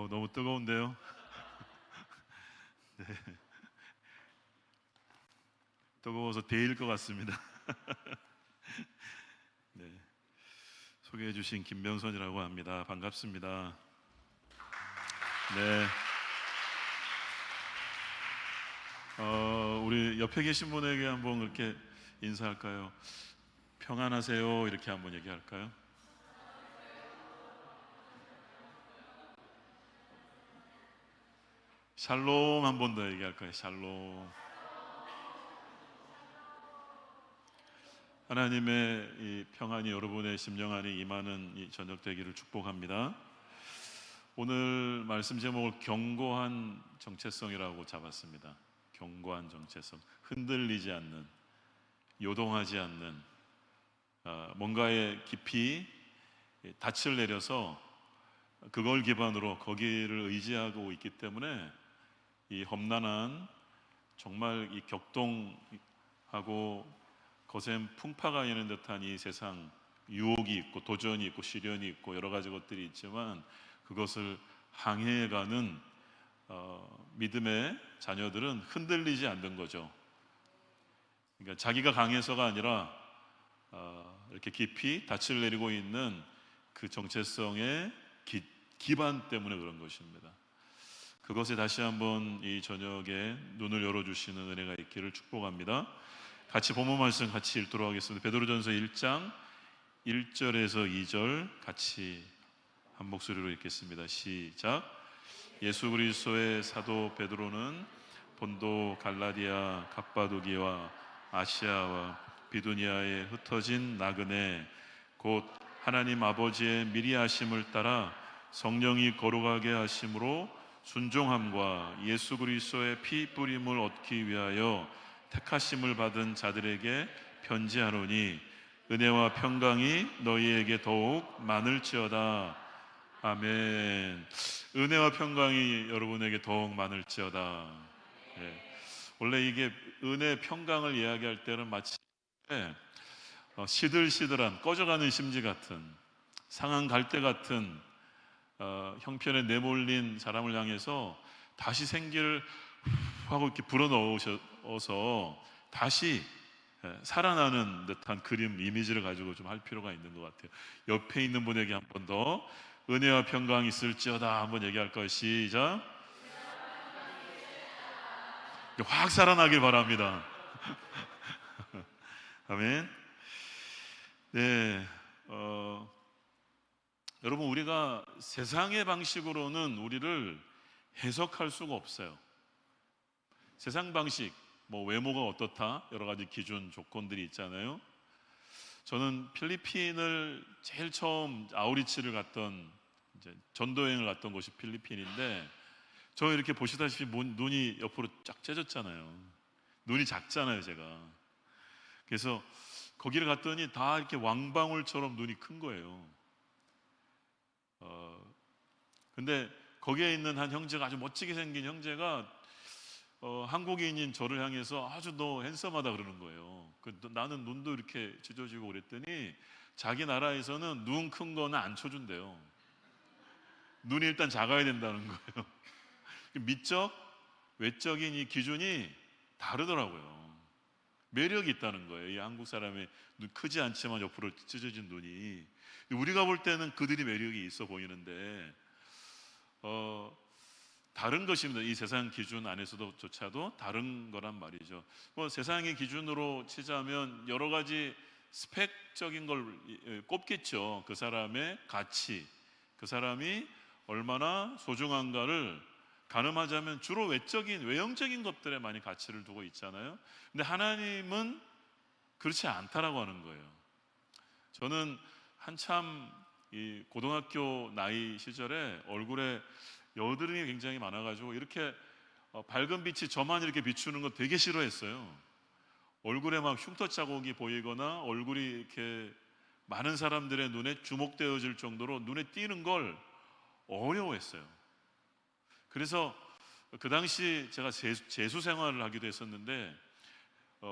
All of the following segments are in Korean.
너무 뜨거운데요. 네, 뜨거워서 데일 것 같습니다. 네, 소개해 주신 김병선이라고 합니다. 반갑습니다. 네, 우리 옆에 계신 분에게 한번 그렇게 인사할까요? 평안하세요. 이렇게 한번 얘기할까요? 샬롬 한 번 더 얘기할까요? 샬롬. 하나님의 이 평안이 여러분의 심령 안에 임하는 이 저녁 되기를 축복합니다. 오늘 말씀 제목을 견고한 정체성이라고 잡았습니다. 견고한 정체성, 흔들리지 않는, 요동하지 않는, 뭔가에 깊이 닻을 내려서 그걸 기반으로 거기를 의지하고 있기 때문에 이 험난한, 정말 이 격동하고 거센 풍파가 있는 듯한 이 세상, 유혹이 있고 도전이 있고 시련이 있고 여러 가지 것들이 있지만 그것을 항해해가는 믿음의 자녀들은 흔들리지 않는 거죠. 그러니까 자기가 강해서가 아니라 이렇게 깊이 닻을 내리고 있는 그 정체성의 기반 때문에 그런 것입니다. 그것에 다시 한번 이 저녁에 눈을 열어주시는 은혜가 있기를 축복합니다. 같이 본문 말씀 같이 읽도록 하겠습니다. 베드로전서 1장 1절에서 2절 같이 한 목소리로 읽겠습니다. 시작. 예수 그리스도의 사도 베드로는 본도, 갈라디아, 갑바도기와 아시아와 비두니아에 흩어진 나그네 곧 하나님 아버지의 미리 하심을 따라 성령이 거룩하게 하심으로 순종함과 예수 그리스도의 피 뿌림을 얻기 위하여 택하심을 받은 자들에게 편지하노니 은혜와 평강이 너희에게 더욱 많을지어다. 아멘. 은혜와 평강이 여러분에게 더욱 많을지어다. 예. 원래 이게 은혜 평강을 이야기할 때는 마치 시들시들한 꺼져가는 심지 같은 상한 갈대 같은 형편에 내몰린 사람을 향해서 다시 생기를 하고 이렇게 불어넣어서 다시 살아나는 듯한 그림, 이미지를 가지고 좀 할 필요가 있는 것 같아요. 옆에 있는 분에게 한 번 더 은혜와 평강이 있을지어다 한번 얘기할까요? 시작. 확 살아나길 바랍니다. 아멘. 네, 여러분 우리가 세상의 방식으로는 우리를 해석할 수가 없어요. 세상 방식, 뭐 외모가 어떻다 여러 가지 기준 조건들이 있잖아요. 저는 필리핀을 제일 처음 아우리치를 갔던 이제 전도여행을 갔던 곳이 필리핀인데 저 이렇게 보시다시피 눈이 옆으로 쫙 째졌잖아요. 눈이 작잖아요, 제가. 그래서 거기를 갔더니 다 이렇게 왕방울처럼 눈이 큰 거예요. 근데 거기에 있는 한 형제가 아주 멋지게 생긴 형제가 한국인인 저를 향해서 아주 너 핸섬하다 그러는 거예요. 나는 눈도 이렇게 찢어지고 그랬더니 자기 나라에서는 눈 큰 거는 안 쳐준대요. 눈이 일단 작아야 된다는 거예요. 미적, 외적인 이 기준이 다르더라고요. 매력이 있다는 거예요. 이 한국 사람의 눈 크지 않지만 옆으로 찢어진 눈이 우리가 볼 때는 그들이 매력이 있어 보이는데 다른 것입니다. 이 세상 기준 안에서도조차도 다른 거란 말이죠. 뭐 세상의 기준으로 치자면 여러 가지 스펙적인 걸 꼽겠죠. 그 사람의 가치, 그 사람이 얼마나 소중한가를 가늠하자면 주로 외형적인 것들에 많이 가치를 두고 있잖아요. 근데 하나님은 그렇지 않다라고 하는 거예요. 저는 한참 이 고등학교 나이 시절에 얼굴에 여드름이 굉장히 많아가지고 이렇게 밝은 빛이 저만 이렇게 비추는 거 되게 싫어했어요. 얼굴에 막 흉터 자국이 보이거나 얼굴이 이렇게 많은 사람들의 눈에 주목되어질 정도로 눈에 띄는 걸 어려워했어요. 그래서 그 당시 제가 재수 생활을 하기도 했었는데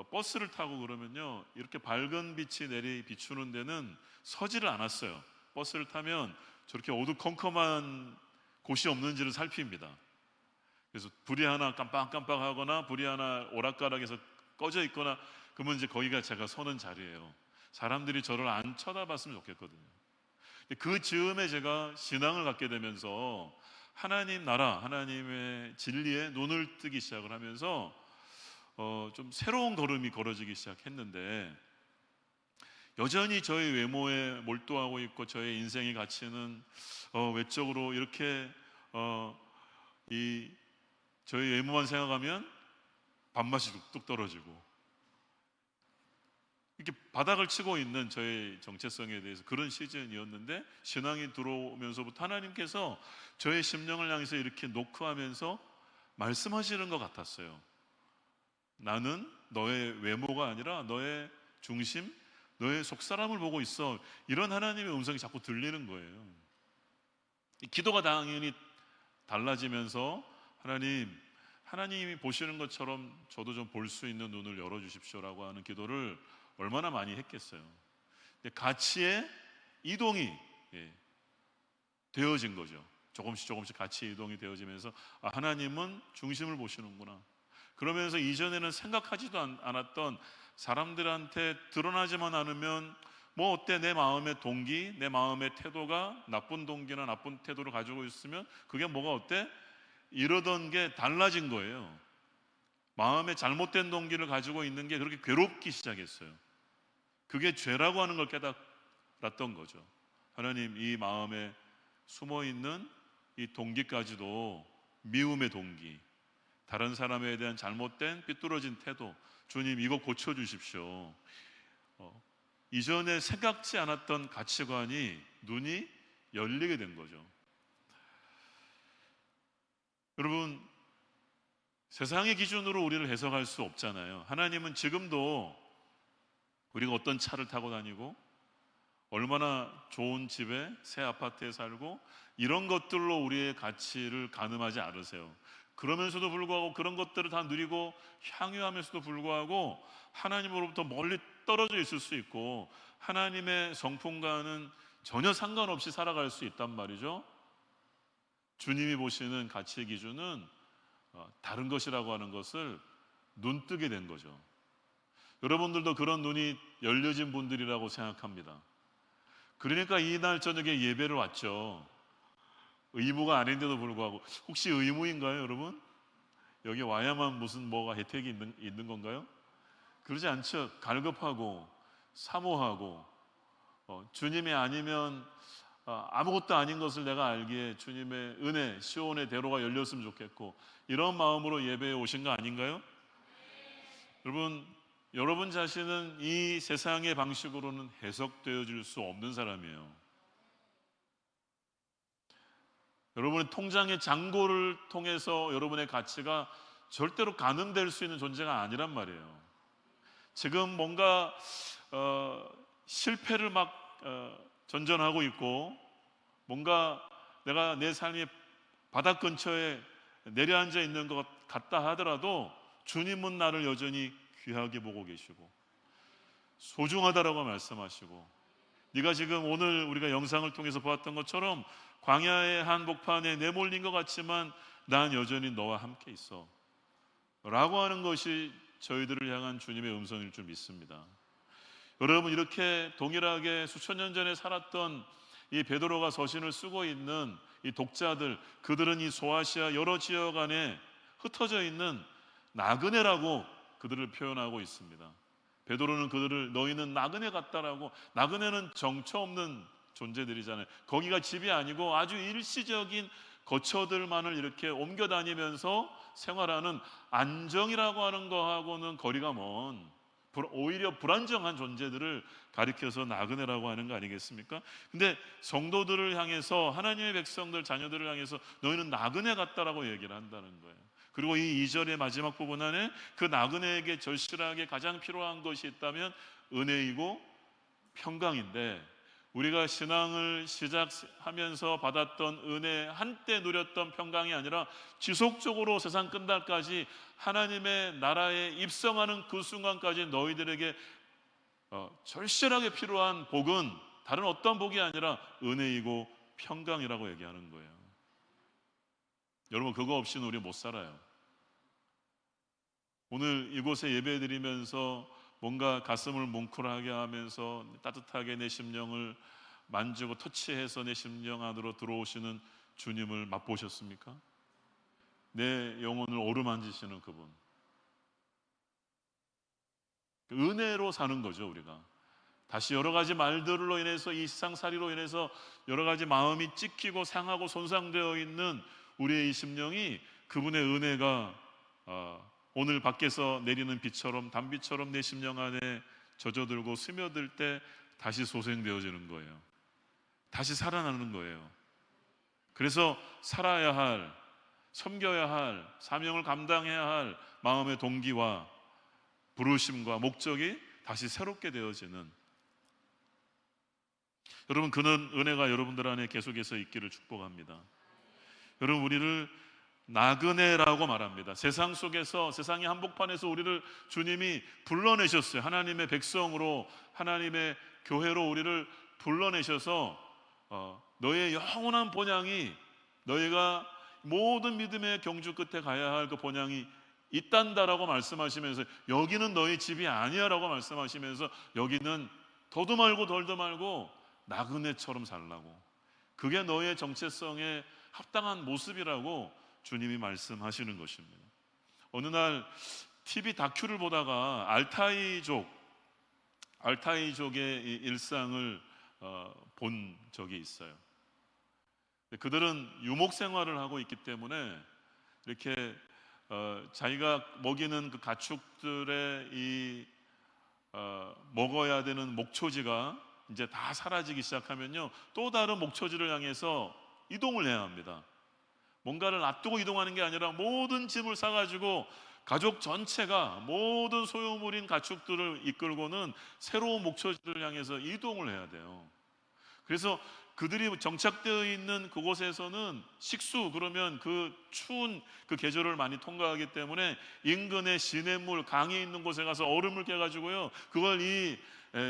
버스를 타고 그러면요 이렇게 밝은 빛이 내리 비추는 데는 서지를 않았어요. 버스를 타면 저렇게 어두컴컴한 곳이 없는지를 살핍니다. 그래서 불이 하나 깜빡깜빡하거나 불이 하나 오락가락해서 꺼져 있거나, 그러면 이제 거기가 제가 서는 자리예요. 사람들이 저를 안 쳐다봤으면 좋겠거든요. 그 즈음에 제가 신앙을 갖게 되면서 하나님 나라, 하나님의 진리에 눈을 뜨기 시작을 하면서 좀 새로운 걸음이 걸어지기 시작했는데, 여전히 저의 외모에 몰두하고 있고 저의 인생의 가치는 외적으로 이렇게 저의 외모만 생각하면 밥맛이 뚝뚝 떨어지고, 이렇게 바닥을 치고 있는 저의 정체성에 대해서 그런 시즌이었는데, 신앙이 들어오면서부터 하나님께서 저의 심령을 향해서 이렇게 노크하면서 말씀하시는 것 같았어요. 나는 너의 외모가 아니라 너의 중심, 너의 속사람을 보고 있어. 이런 하나님의 음성이 자꾸 들리는 거예요. 기도가 당연히 달라지면서 하나님이 보시는 것처럼 저도 좀 볼 수 있는 눈을 열어주십시오라고 하는 기도를 얼마나 많이 했겠어요. 가치의 이동이 되어진 거죠. 조금씩 가치 이동이 되어지면서 하나님은 중심을 보시는구나. 그러면서 이전에는 생각하지도 않았던, 사람들한테 드러나지만 않으면 뭐 어때, 내 마음의 동기, 내 마음의 태도가 나쁜 동기나 나쁜 태도를 가지고 있으면 그게 뭐가 어때? 이러던 게 달라진 거예요. 마음에 잘못된 동기를 가지고 있는 게 그렇게 괴롭기 시작했어요. 그게 죄라고 하는 걸 깨달았던 거죠. 하나님, 이 마음에 숨어있는 이 동기까지도 미움의 동기, 다른 사람에 대한 잘못된 삐뚤어진 태도, 주님 이거 고쳐주십시오. 이전에 생각지 않았던 가치관이, 눈이 열리게 된 거죠. 여러분, 세상의 기준으로 우리를 해석할 수 없잖아요. 하나님은 지금도 우리가 어떤 차를 타고 다니고 얼마나 좋은 집에 새 아파트에 살고 이런 것들로 우리의 가치를 가늠하지 않으세요. 그러면서도 불구하고, 그런 것들을 다 누리고 향유하면서도 불구하고 하나님으로부터 멀리 떨어져 있을 수 있고, 하나님의 성품과는 전혀 상관없이 살아갈 수 있단 말이죠. 주님이 보시는 가치의 기준은 다른 것이라고 하는 것을 눈뜨게 된 거죠. 여러분들도 그런 눈이 열려진 분들이라고 생각합니다. 그러니까 이날 저녁에 예배를 왔죠. 의무가 아닌데도 불구하고. 혹시 의무인가요, 여러분? 여기 와야만 무슨 뭐가 혜택이 있는 건가요? 그러지 않죠. 갈급하고 사모하고, 주님이 아니면 아무것도 아닌 것을 내가 알기에 주님의 은혜, 시온의 대로가 열렸으면 좋겠고, 이런 마음으로 예배에 오신 거 아닌가요? 여러분 자신은 이 세상의 방식으로는 해석되어질 수 없는 사람이에요. 여러분의 통장의 잔고를 통해서 여러분의 가치가 절대로 가늠될 수 있는 존재가 아니란 말이에요. 지금 뭔가 실패를 막 전전하고 있고, 뭔가 내가 내 삶의 바닥 근처에 내려앉아 있는 것 같다 하더라도 주님은 나를 여전히 귀하게 보고 계시고 소중하다라고 말씀하시고, 네가 지금 오늘 우리가 영상을 통해서 보았던 것처럼 광야의 한복판에 내몰린 것 같지만 난 여전히 너와 함께 있어 라고 하는 것이 저희들을 향한 주님의 음성일 줄 믿습니다. 여러분, 이렇게 동일하게 수천 년 전에 살았던 이 베드로가 서신을 쓰고 있는 이 독자들, 그들은 이 소아시아 여러 지역 안에 흩어져 있는 나그네라고 그들을 표현하고 있습니다. 베드로는 그들을 너희는 나그네 같다라고, 나그네는 정처 없는 존재들이잖아요. 거기가 집이 아니고 아주 일시적인 거처들만을 이렇게 옮겨 다니면서 생활하는, 안정이라고 하는 거하고는 거리가 먼, 오히려 불안정한 존재들을 가리켜서 나그네라고 하는 거 아니겠습니까? 근데 성도들을 향해서, 하나님의 백성들, 자녀들을 향해서 너희는 나그네 같다라고 얘기를 한다는 거예요. 그리고 이 2절의 마지막 부분 안에 그 나그네에게 절실하게 가장 필요한 것이 있다면 은혜이고 평강인데, 우리가 신앙을 시작하면서 받았던 은혜, 한때 누렸던 평강이 아니라 지속적으로 세상 끝날까지 하나님의 나라에 입성하는 그 순간까지 너희들에게 절실하게 필요한 복은 다른 어떤 복이 아니라 은혜이고 평강이라고 얘기하는 거예요. 여러분, 그거 없이는 우리 못 살아요. 오늘 이곳에 예배드리면서 뭔가 가슴을 뭉클하게 하면서 따뜻하게 내 심령을 만지고 터치해서 내 심령 안으로 들어오시는 주님을 맛보셨습니까? 내 영혼을 오르만지시는 그분. 은혜로 사는 거죠, 우리가. 다시 여러 가지 말들로 인해서, 이 세상살이로 인해서 여러 가지 마음이 찢기고 상하고 손상되어 있는 우리의 이 심령이 그분의 은혜가 오늘 밖에서 내리는 비처럼, 단비처럼 내 심령 안에 젖어들고 스며들 때 다시 소생되어지는 거예요. 다시 살아나는 거예요. 그래서 살아야 할, 섬겨야 할, 사명을 감당해야 할 마음의 동기와 부르심과 목적이 다시 새롭게 되어지는, 여러분, 그는 은혜가 여러분들 안에 계속해서 있기를 축복합니다. 여러분, 우리를 나그네라고 말합니다. 세상 속에서, 세상의 한복판에서 우리를 주님이 불러내셨어요. 하나님의 백성으로, 하나님의 교회로 우리를 불러내셔서 너의 영원한 본향이, 너희가 모든 믿음의 경주 끝에 가야 할 그 본향이 있단다라고 말씀하시면서, 여기는 너희 집이 아니야 라고 말씀하시면서, 여기는 더도 말고 덜도 말고 나그네처럼 살라고, 그게 너의 정체성에 합당한 모습이라고 주님이 말씀하시는 것입니다. 어느 날 TV 다큐를 보다가 알타이족의 일상을 본 적이 있어요. 그들은 유목 생활을 하고 있기 때문에 이렇게 자기가 먹이는 그 가축들의 먹어야 되는 목초지가 이제 다 사라지기 시작하면요, 또 다른 목초지를 향해서 이동을 해야 합니다. 뭔가를 놔두고 이동하는 게 아니라 모든 짐을 싸가지고 가족 전체가 모든 소유물인 가축들을 이끌고는 새로운 목초지를 향해서 이동을 해야 돼요. 그래서 그들이 정착되어 있는 그곳에서는 식수, 그러면 그 추운 그 계절을 많이 통과하기 때문에 인근의 시냇물, 강이 있는 곳에 가서 얼음을 깨가지고요, 그걸 이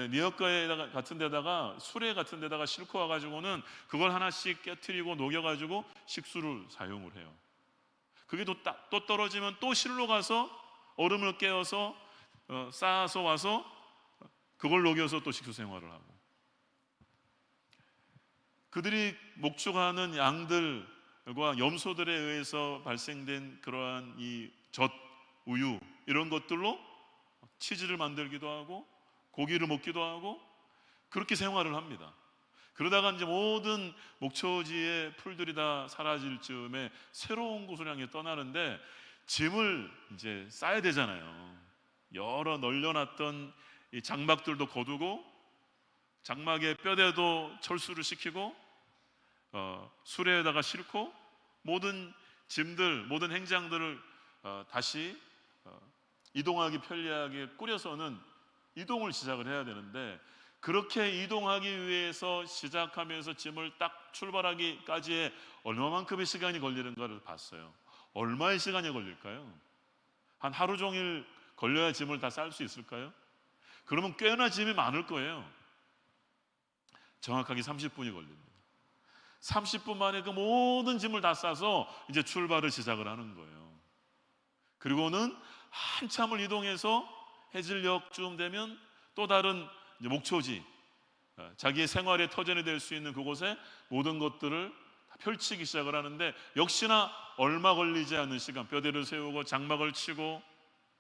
미역가에 같은 데다가, 수레 같은 데다가 싣고 와가지고는 그걸 하나씩 깨트리고 녹여가지고 식수를 사용을 해요. 그게 또 떨어지면 또 실로 가서 얼음을 깨어서 쌓아서 와서 그걸 녹여서 또 식수 생활을 하고, 그들이 목축하는 양들과 염소들에 의해서 발생된 그러한 이 젖, 우유, 이런 것들로 치즈를 만들기도 하고 고기를 먹기도 하고 그렇게 생활을 합니다. 그러다가 이제 모든 목초지의 풀들이 다 사라질 즈음에 새로운 곳을 향해 떠나는데, 짐을 이제 싸야 되잖아요. 여러 널려놨던 이 장막들도 거두고, 장막의 뼈대도 철수를 시키고, 수레에다가 싣고, 모든 짐들, 모든 행장들을 다시 이동하기 편리하게 꾸려서는 이동을 시작을 해야 되는데, 그렇게 이동하기 위해서 시작하면서 짐을 딱 출발하기까지의 얼마만큼의 시간이 걸리는가를 봤어요. 얼마의 시간이 걸릴까요? 한 하루 종일 걸려야 짐을 다 쌀 수 있을까요? 그러면 꽤나 짐이 많을 거예요. 정확하게 30분이 걸립니다. 30분 만에 그 모든 짐을 다 싸서 이제 출발을 시작을 하는 거예요. 그리고는 한참을 이동해서 해질녘쯤 되면 또 다른 목초지, 자기의 생활의 터전이 될 수 있는 그곳에 모든 것들을 다 펼치기 시작을 하는데, 역시나 얼마 걸리지 않은 시간, 뼈대를 세우고 장막을 치고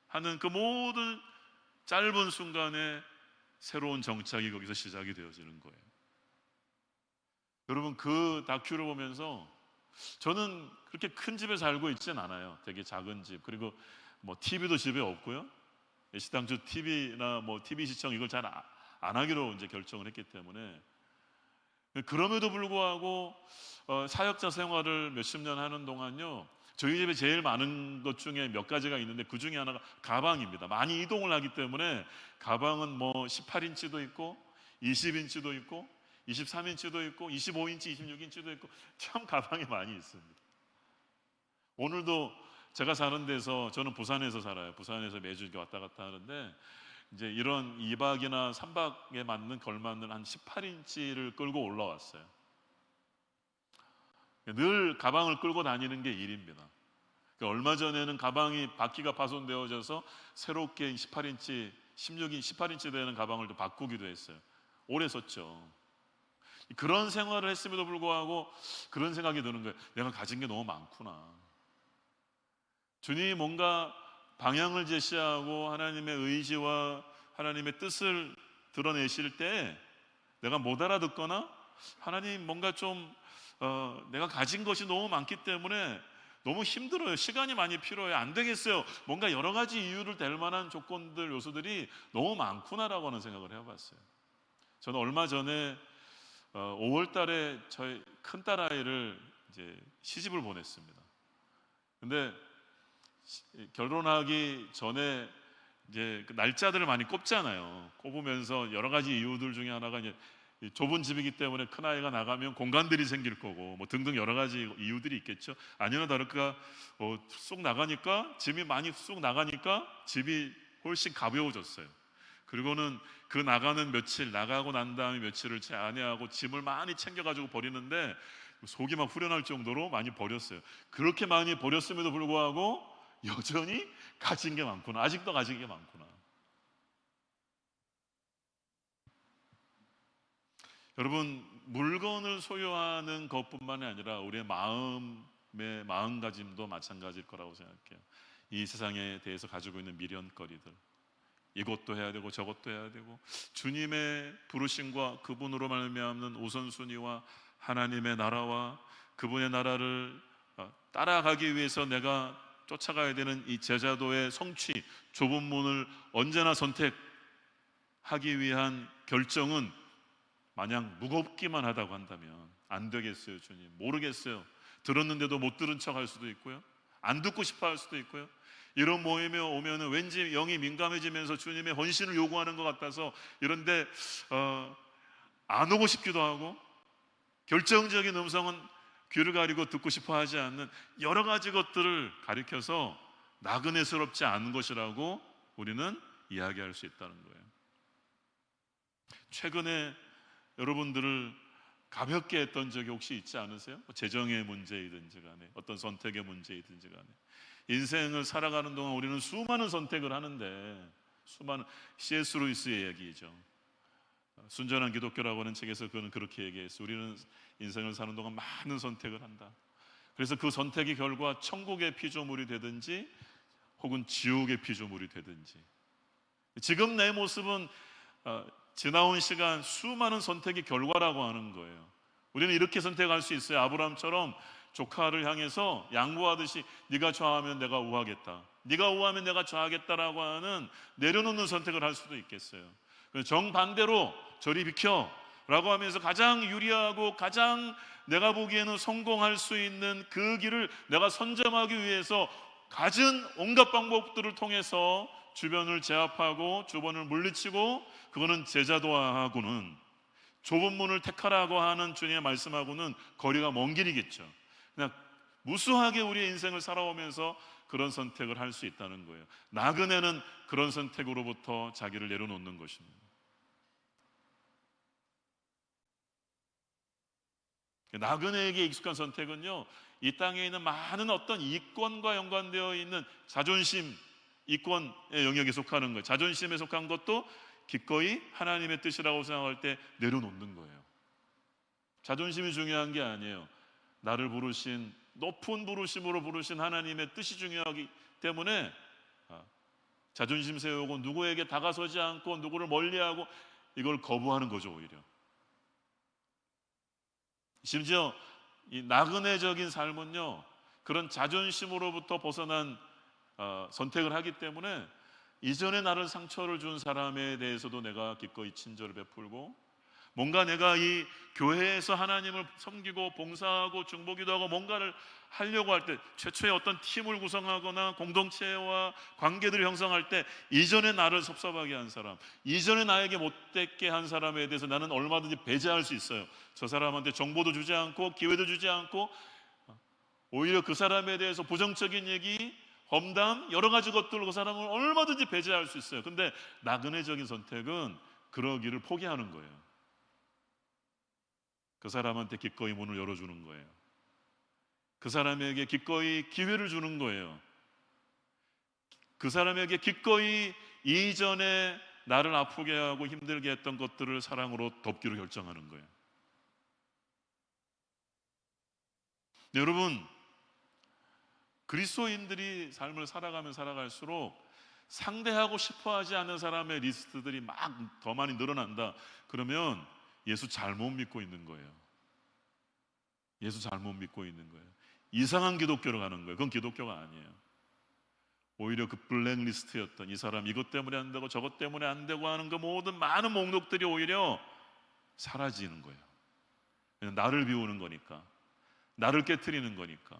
하는 그 모든 짧은 순간에 새로운 정착이 거기서 시작이 되어지는 거예요. 여러분, 그 다큐를 보면서 저는 그렇게 큰 집에 살고 있진 않아요. 되게 작은 집, 그리고 뭐 TV도 집에 없고요. 시당초 TV나 뭐 TV 시청 이걸 잘 안 하기로 이제 결정을 했기 때문에, 그럼에도 불구하고 사역자 생활을 몇십 년 하는 동안요, 저희 집에 제일 많은 것 중에 몇 가지가 있는데, 그 중에 하나가 가방입니다. 많이 이동을 하기 때문에 가방은 뭐 18인치도 있고 20인치도 있고 23인치도 있고 25인치, 26인치도 있고, 참 가방이 많이 있습니다. 오늘도 제가 사는 데서, 저는 부산에서 살아요. 부산에서 매주 이렇게 왔다 갔다 하는데, 이제 이런 2박이나 3박에 맞는 걸맞는 한 18인치를 끌고 올라왔어요. 늘 가방을 끌고 다니는 게 일입니다. 얼마 전에는 가방이 바퀴가 파손되어져서 새롭게 18인치, 16인치, 18인치 되는 가방을 또 바꾸기도 했어요. 오래 썼죠. 그런 생활을 했음에도 불구하고 그런 생각이 드는 거예요. 내가 가진 게 너무 많구나. 주님이 뭔가 방향을 제시하고 하나님의 의지와 하나님의 뜻을 드러내실 때 내가 못 알아듣거나 하나님 뭔가 좀 내가 가진 것이 너무 많기 때문에 너무 힘들어요. 시간이 많이 필요해요. 안 되겠어요. 뭔가 여러 가지 이유를 댈 만한 조건들, 요소들이 너무 많구나라고 하는 생각을 해봤어요. 저는 얼마 전에 5월 달에 저희 큰딸아이를 이제 시집을 보냈습니다. 근데 결혼하기 전에 이제 그 날짜들을 많이 꼽잖아요. 꼽으면서 여러 가지 이유들 중에 하나가 이제 좁은 집이기 때문에 큰아이가 나가면 공간들이 생길 거고 뭐 등등 여러 가지 이유들이 있겠죠. 아니나 다를까 쑥 나가니까 짐이 많이 쑥 나가니까 집이 훨씬 가벼워졌어요. 그리고는 그 나가는 며칠, 나가고 난 다음에 며칠을 제 아내하고 짐을 많이 챙겨가지고 버리는데 속이 막 후련할 정도로 많이 버렸어요. 그렇게 많이 버렸음에도 불구하고 여전히 가진 게 많구나. 아직도 가진 게 많구나. 여러분, 물건을 소유하는 것뿐만이 아니라 우리의 마음의 마음가짐도 마찬가지일 거라고 생각해요. 이 세상에 대해서 가지고 있는 미련거리들, 이것도 해야 되고 저것도 해야 되고, 주님의 부르심과 그분으로 말미암는 우선순위와 하나님의 나라와 그분의 나라를 따라가기 위해서 내가 쫓아가야 되는 이 제자도의 성취, 좁은 문을 언제나 선택하기 위한 결정은 마냥 무겁기만 하다고 한다면 안 되겠어요. 주님, 모르겠어요. 들었는데도 못 들은 척 할 수도 있고요, 안 듣고 싶어 할 수도 있고요. 이런 모임에 오면은 왠지 영이 민감해지면서 주님의 헌신을 요구하는 것 같아서 이런데 안 오고 싶기도 하고, 결정적인 음성은 귀를 가리고 듣고 싶어 하지 않는 여러 가지 것들을 가리켜서 나그네스럽지 않은 것이라고 우리는 이야기할 수 있다는 거예요. 최근에 여러분들을 가볍게 했던 적이 혹시 있지 않으세요? 재정의 문제이든지 간에 어떤 선택의 문제이든지 간에 인생을 살아가는 동안 우리는 수많은 선택을 하는데, 수많은 C.S. 루이스의 얘기죠. 순전한 기독교라고 하는 책에서 그는 그렇게 얘기했어요. 우리는 인생을 사는 동안 많은 선택을 한다. 그래서 그 선택의 결과 천국의 피조물이 되든지 혹은 지옥의 피조물이 되든지, 지금 내 모습은 지나온 시간 수많은 선택의 결과라고 하는 거예요. 우리는 이렇게 선택할 수 있어요. 아브라함처럼 조카를 향해서 양보하듯이 네가 좌하면 내가 우하겠다, 네가 우하면 내가 좌하겠다라고 하는 내려놓는 선택을 할 수도 있겠어요. 정반대로 저리 비켜 라고 하면서 가장 유리하고 가장 내가 보기에는 성공할 수 있는 그 길을 내가 선점하기 위해서 가진 온갖 방법들을 통해서 주변을 제압하고 주변을 물리치고, 그거는 제자도하고는 좁은 문을 택하라고 하는 주님의 말씀하고는 거리가 먼 길이겠죠. 그냥 무수하게 우리의 인생을 살아오면서 그런 선택을 할 수 있다는 거예요. 나그네는 그런 선택으로부터 자기를 내려놓는 것입니다. 나그네에게 익숙한 선택은요, 이 땅에 있는 많은 어떤 이권과 연관되어 있는 자존심, 이권의 영역에 속하는 거예요. 자존심에 속한 것도 기꺼이 하나님의 뜻이라고 생각할 때 내려놓는 거예요. 자존심이 중요한 게 아니에요. 나를 부르신, 높은 부르심으로 부르신 하나님의 뜻이 중요하기 때문에 자존심 세우고 누구에게 다가서지 않고 누구를 멀리하고 이걸 거부하는 거죠. 오히려 심지어 이 나그네적인 삶은요, 그런 자존심으로부터 벗어난 선택을 하기 때문에 이전에 나를 상처를 준 사람에 대해서도 내가 기꺼이 친절을 베풀고, 뭔가 내가 이 교회에서 하나님을 섬기고 봉사하고 중보기도 하고 뭔가를 하려고 할 때, 최초의 어떤 팀을 구성하거나 공동체와 관계들을 형성할 때 이전에 나를 섭섭하게 한 사람, 이전에 나에게 못되게 한 사람에 대해서 나는 얼마든지 배제할 수 있어요. 저 사람한테 정보도 주지 않고 기회도 주지 않고 오히려 그 사람에 대해서 부정적인 얘기, 험담, 여러 가지 것들로 그 사람을 얼마든지 배제할 수 있어요. 근데 나그네적인 선택은 그러기를 포기하는 거예요. 그 사람한테 기꺼이 문을 열어주는 거예요. 그 사람에게 기꺼이 기회를 주는 거예요. 그 사람에게 기꺼이 이전에 나를 아프게 하고 힘들게 했던 것들을 사랑으로 덮기로 결정하는 거예요. 네, 여러분, 그리스도인들이 삶을 살아가면 살아갈수록 상대하고 싶어하지 않는 사람의 리스트들이 막 더 많이 늘어난다. 그러면 예수 잘못 믿고 있는 거예요. 예수 잘못 믿고 있는 거예요. 이상한 기독교로 가는 거예요. 그건 기독교가 아니에요. 오히려 그 블랙리스트였던 이 사람 이것 때문에 안 되고 저것 때문에 안 되고 하는 그 모든 많은 목록들이 오히려 사라지는 거예요. 그냥 나를 비우는 거니까, 나를 깨트리는 거니까.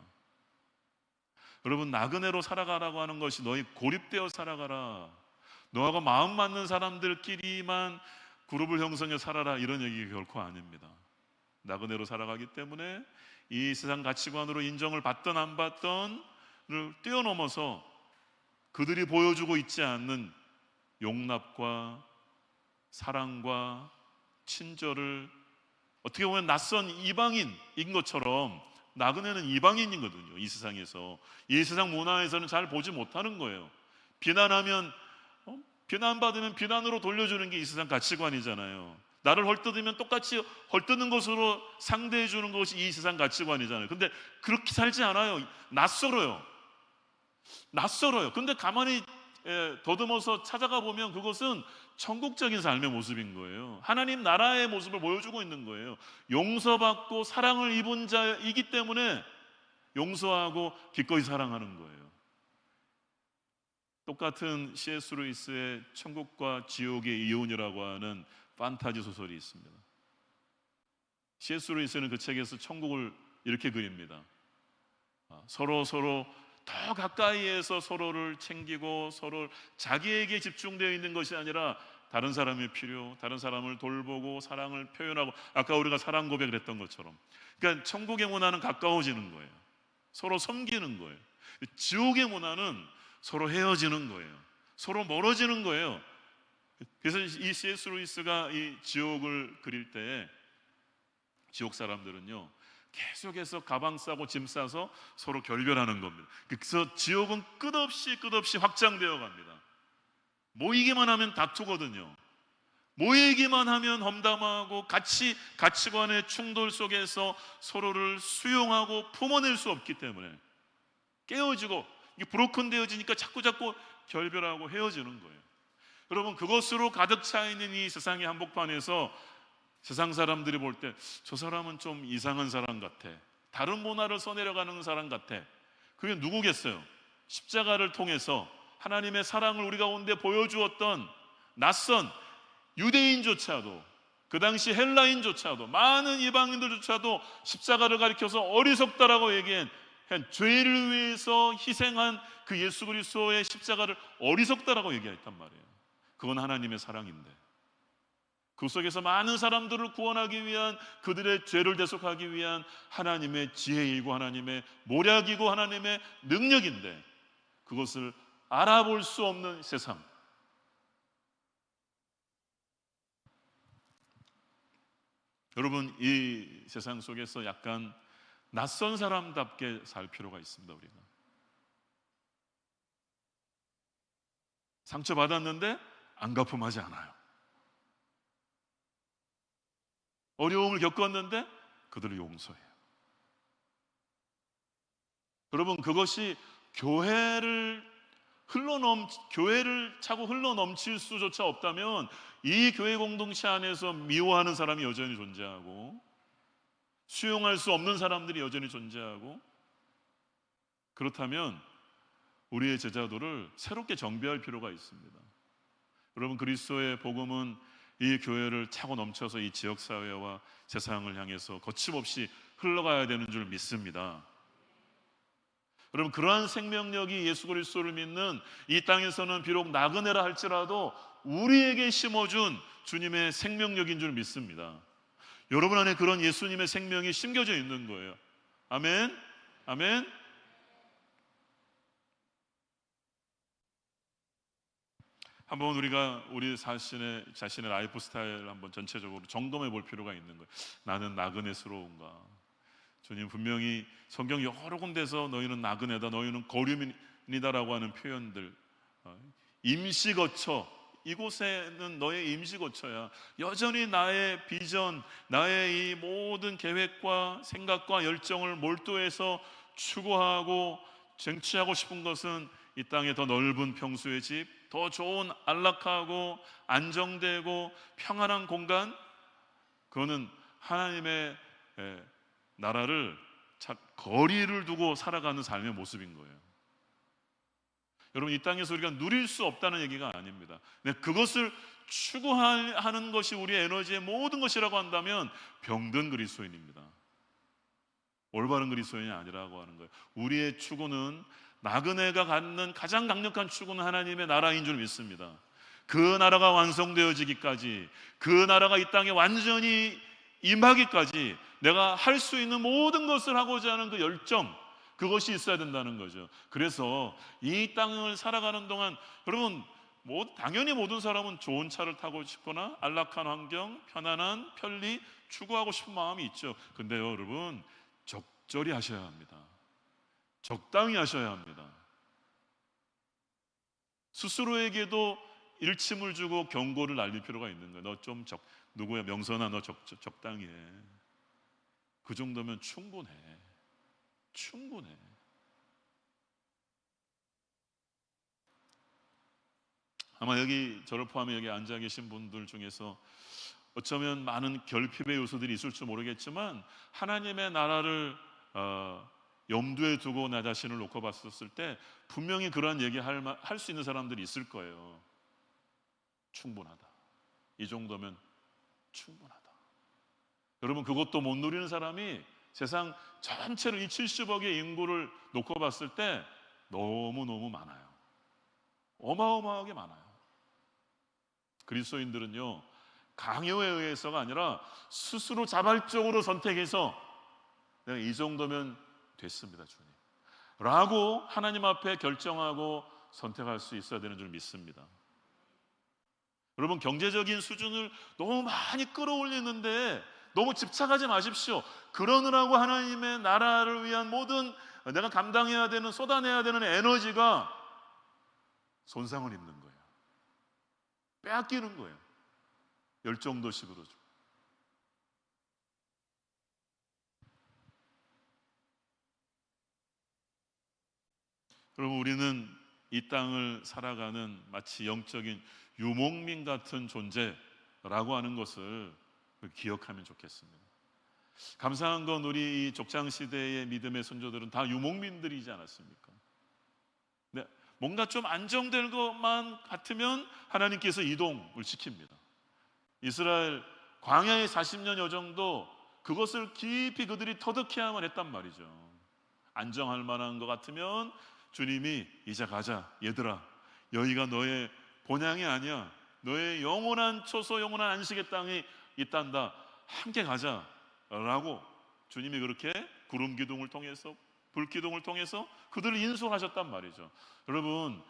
여러분, 나그네로 살아가라고 하는 것이 너희 고립되어 살아가라, 너하고 마음 맞는 사람들끼리만 그룹을 형성해 살아라, 이런 얘기가 결코 아닙니다. 나그네로 살아가기 때문에 이 세상 가치관으로 인정을 받던 안 받던을 뛰어넘어서 그들이 보여주고 있지 않는 용납과 사랑과 친절을, 어떻게 보면 낯선 이방인인 것처럼 나그네는 이방인이거든요. 이 세상에서, 이 세상 문화에서는 잘 보지 못하는 거예요. 비난하면 비난받으면 비난으로 돌려주는 게 이 세상 가치관이잖아요. 나를 헐뜯으면 똑같이 헐뜯는 것으로 상대해 주는 것이 이 세상 가치관이잖아요. 근데 그렇게 살지 않아요. 낯설어요. 근데 가만히 더듬어서 찾아가 보면 그것은 천국적인 삶의 모습인 거예요. 하나님 나라의 모습을 보여주고 있는 거예요. 용서받고 사랑을 입은 자이기 때문에 용서하고 기꺼이 사랑하는 거예요. 똑같은 C.S. 루이스의 천국과 지옥의 이혼이라고 하는 판타지 소설이 있습니다. C.S. 루이스는 그 책에서 천국을 이렇게 그립니다. 서로 더 가까이에서 서로를 챙기고 서로 자기에게 집중되어 있는 것이 아니라 다른 사람의 필요, 다른 사람을 돌보고 사랑을 표현하고, 아까 우리가 사랑 고백을 했던 것처럼, 그러니까 천국의 문화는 가까워지는 거예요. 서로 섬기는 거예요. 지옥의 문화는 서로 헤어지는 거예요. 서로 멀어지는 거예요. 그래서 이 C.S. 루이스가 이 지옥을 그릴 때 지옥 사람들은요, 계속해서 가방 싸고 짐 싸서 서로 결별하는 겁니다. 그래서 지옥은 끝없이 확장되어 갑니다. 모이기만 하면 다투거든요. 모이기만 하면 험담하고 가치관의 충돌 속에서 서로를 수용하고 품어낼 수 없기 때문에 깨어지고, 이게 브로큰 되어지니까 자꾸 결별하고 헤어지는 거예요. 여러분, 그것으로 가득 차 있는 이 세상의 한복판에서 세상 사람들이 볼 때 저 사람은 좀 이상한 사람 같아, 다른 문화를 써내려가는 사람 같아. 그게 누구겠어요? 십자가를 통해서 하나님의 사랑을 우리 가운데 보여주었던 낯선 유대인조차도, 그 당시 헬라인조차도, 많은 이방인들조차도 십자가를 가리켜서 어리석다라고 얘기한, 죄를 위해서 희생한 그 예수 그리스도의 십자가를 어리석다라고 얘기했단 말이에요. 그건 하나님의 사랑인데, 그 속에서 많은 사람들을 구원하기 위한, 그들의 죄를 대속하기 위한 하나님의 지혜이고 하나님의 모략이고 하나님의 능력인데, 그것을 알아볼 수 없는 세상. 여러분, 이 세상 속에서 약간 낯선 사람답게 살 필요가 있습니다. 우리가 상처받았는데 안 갚음하지 않아요. 어려움을 겪었는데 그들을 용서해요. 여러분, 그것이 교회를 차고 흘러넘칠 수조차 없다면 이 교회 공동체 안에서 미워하는 사람이 여전히 존재하고, 수용할 수 없는 사람들이 여전히 존재하고, 그렇다면 우리의 제자도를 새롭게 정비할 필요가 있습니다. 여러분, 그리스도의 복음은 이 교회를 차고 넘쳐서 이 지역사회와 세상을 향해서 거침없이 흘러가야 되는 줄 믿습니다. 여러분, 그러한 생명력이 예수 그리스도를 믿는 이 땅에서는 비록 나그네라 할지라도 우리에게 심어준 주님의 생명력인 줄 믿습니다. 여러분 안에 그런 예수님의 생명이 심겨져 있는 거예요. 아멘, 아멘. 한번 우리가 우리 자신의 라이프 스타일을 한번 전체적으로 점검해 볼 필요가 있는 거예요. 나는 나그네스러운가? 주님 분명히 성경 여러 군데서 너희는 나그네다, 너희는 거류민이다라고 하는 표현들, 임시거처, 이곳에는 너의 임시거처야. 여전히 나의 비전, 나의 이 모든 계획과 생각과 열정을 몰두해서 추구하고 쟁취하고 싶은 것은 이 땅에 더 넓은 평수의 집, 더 좋은 안락하고 안정되고 평안한 공간, 그거는 하나님의 나라를 거리를 두고 살아가는 삶의 모습인 거예요. 여러분, 이 땅에서 우리가 누릴 수 없다는 얘기가 아닙니다. 그것을 추구하는 것이 우리의 에너지의 모든 것이라고 한다면 병든 그리스도인입니다. 올바른 그리스도인이 아니라고 하는 거예요. 우리의 추구는, 나그네가 갖는 가장 강력한 추구는 하나님의 나라인 줄 믿습니다. 그 나라가 완성되어지기까지, 그 나라가 이 땅에 완전히 임하기까지 내가 할 수 있는 모든 것을 하고자 하는 그 열정, 그것이 있어야 된다는 거죠. 그래서 이 땅을 살아가는 동안 여러분, 당연히 모든 사람은 좋은 차를 타고 싶거나 안락한 환경, 편안한 편리 추구하고 싶은 마음이 있죠. 근데요, 여러분, 적절히 하셔야 합니다. 적당히 하셔야 합니다. 스스로에게도 일침을 주고 경고를 날릴 필요가 있는 거예요. 너 좀 누구야, 명선아, 너 적당히 해. 그 정도면 충분해. 아마 여기 저를 포함해 여기 앉아 계신 분들 중에서 어쩌면 많은 결핍의 요소들이 있을 줄 모르겠지만, 하나님의 나라를 염두에 두고 나 자신을 놓고 봤었을 때 분명히 그러한 얘기 할 수 있는 사람들이 있을 거예요. 충분하다. 이 정도면 충분하다. 여러분, 그것도 못 누리는 사람이 세상 전체를, 이 70억의 인구를 놓고 봤을 때 너무너무 많아요. 어마어마하게 많아요. 그리스도인들은요, 강요에 의해서가 아니라 스스로 자발적으로 선택해서 내가 이 정도면 됐습니다, 주님 라고 하나님 앞에 결정하고 선택할 수 있어야 되는 줄 믿습니다. 여러분, 경제적인 수준을 너무 많이 끌어올리는데 너무 집착하지 마십시오. 그러느라고 하나님의 나라를 위한 모든 내가 감당해야 되는, 쏟아내야 되는 에너지가 손상을 입는 거예요. 빼앗기는 거예요. 열정도식으로. 여러분, 우리는 이 땅을 살아가는 마치 영적인 유목민 같은 존재라고 하는 것을 기억하면 좋겠습니다. 감사한 건 우리 이 족장시대의 믿음의 선조들은 다 유목민들이지 않았습니까? 네, 뭔가 좀 안정될 것만 같으면 하나님께서 이동을 시킵니다. 이스라엘 광야의 40년여 정도 그것을 깊이 그들이 터득해야만 했단 말이죠. 안정할 만한 것 같으면 주님이 이제 가자, 얘들아, 여기가 너의 본향이 아니야, 너의 영원한 초소, 영원한 안식의 땅이 있단다, 함께 가자 라고 주님이 그렇게 구름 기둥을 통해서, 불 기둥을 통해서 그들을 인솔하셨단 말이죠. 여러분,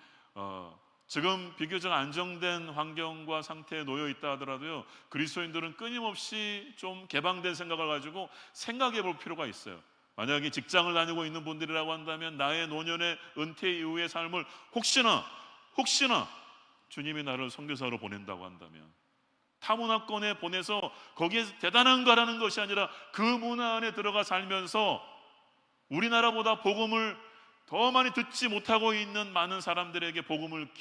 지금 비교적 안정된 환경과 상태에 놓여 있다 하더라도요, 그리스도인들은 끊임없이 좀 개방된 생각을 가지고 생각해 볼 필요가 있어요. 만약에 직장을 다니고 있는 분들이라고 한다면 나의 노년의 은퇴 이후의 삶을 혹시나 주님이 나를 선교사로 보낸다고 한다면, 타문화권에 보내서 거기에서 대단한 거라는 것이 아니라 그 문화 안에 들어가 살면서 우리나라보다 복음을 더 많이 듣지 못하고 있는 많은 사람들에게 복음을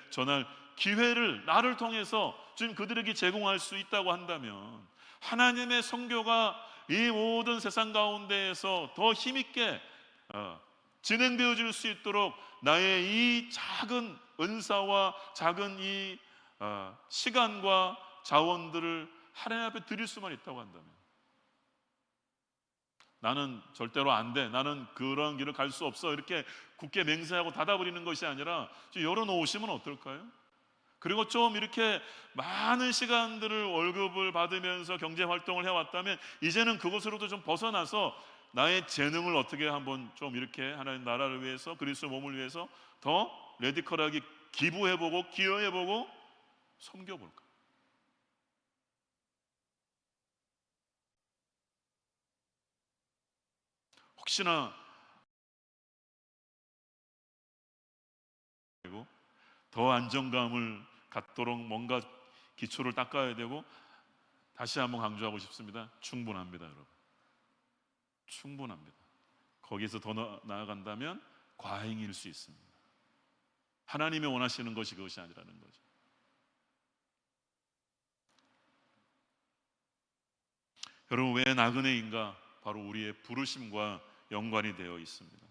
전할 기회를 나를 통해서 주님 그들에게 제공할 수 있다고 한다면, 하나님의 선교가 이 모든 세상 가운데에서 더 힘있게 진행되어질 수 있도록 나의 이 작은 은사와 작은 이 시간과 자원들을 하나님 앞에 드릴 수만 있다고 한다면, 나는 절대로 안 돼, 나는 그런 길을 갈 수 없어, 이렇게 굳게 맹세하고 닫아버리는 것이 아니라 좀 열어놓으시면 어떨까요? 그리고 좀 이렇게 많은 시간들을 월급을 받으면서 경제활동을 해왔다면 이제는 그것으로도 좀 벗어나서 나의 재능을 어떻게 한번 좀 이렇게 하나님 나라를 위해서, 그리스도 몸을 위해서 더 레디컬하게 기부해보고 기여해보고 섬겨볼까? 혹시나 더 안정감을 갖도록 뭔가 기초를 닦아야 되고, 다시 한번 강조하고 싶습니다. 충분합니다, 여러분. 충분합니다. 거기서 더 나아간다면 과잉일 수 있습니다. 하나님이 원하시는 것이 그것이 아니라는 거죠. 여러분, 왜 나그네인가? 바로 우리의 부르심과 연관이 되어 있습니다.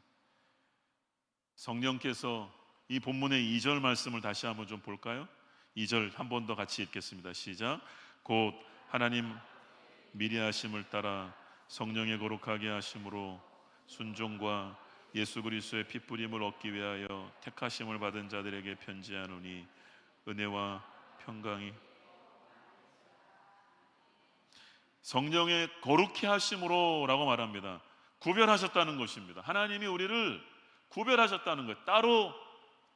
성령께서 이 본문의 2절 말씀을 다시 한번 좀 볼까요? 2절 한 번 더 같이 읽겠습니다. 시작. 곧 하나님 미리 하심을 따라 성령의 거룩하게 하심으로 순종과 예수 그리스도의 피 뿌림을 얻기 위하여 택하심을 받은 자들에게 편지하노니 은혜와 평강이. 성령의 거룩히 하심으로 라고 말합니다. 구별하셨다는 것입니다. 하나님이 우리를 구별하셨다는 거예요. 따로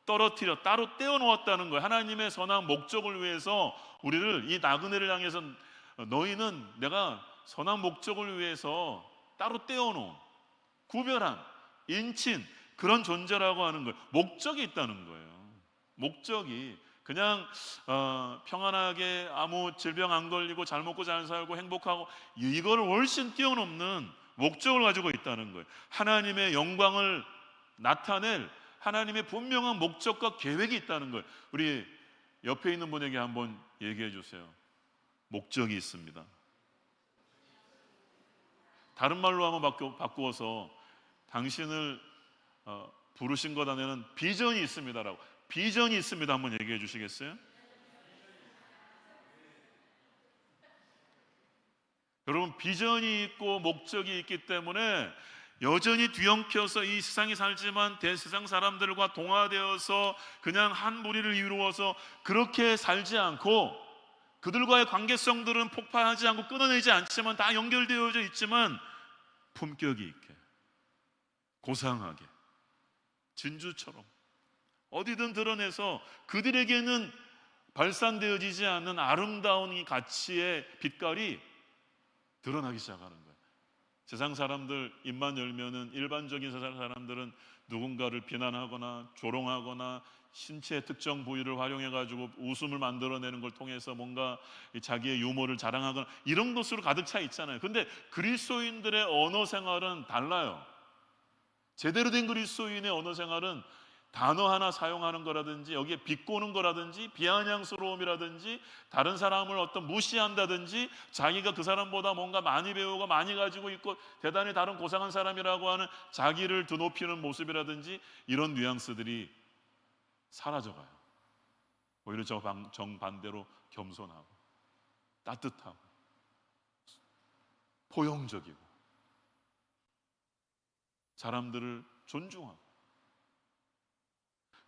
떨어뜨려 따로 떼어놓았다는 거예요. 하나님의 선한 목적을 위해서 우리를, 이 나그네를 향해서 너희는 내가 선한 목적을 위해서 따로 떼어놓은, 구별한, 인친 그런 존재라고 하는 거예요. 목적이 있다는 거예요. 목적이 그냥 평안하게 아무 질병 안 걸리고 잘 먹고 잘 살고 행복하고, 이거를 훨씬 뛰어넘는 목적을 가지고 있다는 거예요. 하나님의 영광을 나타낼 하나님의 분명한 목적과 계획이 있다는 거예요. 우리 옆에 있는 분에게 한번 얘기해 주세요. 목적이 있습니다. 다른 말로 한번 바꾸어서 당신을 부르신 것 안에는 비전이 있습니다라고, 비전이 있습니다 한번 얘기해 주시겠어요? 여러분, 비전이 있고 목적이 있기 때문에 여전히 뒤엉켜서 이 세상에 살지만 대세상 사람들과 동화되어서 그냥 한 무리를 이루어서 그렇게 살지 않고, 그들과의 관계성들은 폭파하지 않고 끊어내지 않지만 다 연결되어져 있지만 품격이 있게, 고상하게, 진주처럼 어디든 드러내서 그들에게는 발산되어지지 않는 아름다운 이 가치의 빛깔이 드러나기 시작하는 거예요. 세상 사람들 입만 열면은, 일반적인 세상 사람들은 누군가를 비난하거나 조롱하거나 신체의 특정 부위를 활용해 가지고 웃음을 만들어내는 걸 통해서 뭔가 자기의 유머를 자랑하거나 이런 것으로 가득 차 있잖아요. 근데 그리스도인들의 언어 생활은 달라요. 제대로 된 그리스도인의 언어 생활은 단어 하나 사용하는 거라든지, 여기에 비꼬는 거라든지, 비아냥스러움이라든지, 다른 사람을 어떤 무시한다든지, 자기가 그 사람보다 뭔가 많이 배우고 많이 가지고 있고 대단히 다른 고상한 사람이라고 하는 자기를 드높이는 모습이라든지, 이런 뉘앙스들이 사라져가요. 오히려 정반대로 겸손하고 따뜻하고 포용적이고 사람들을 존중하고,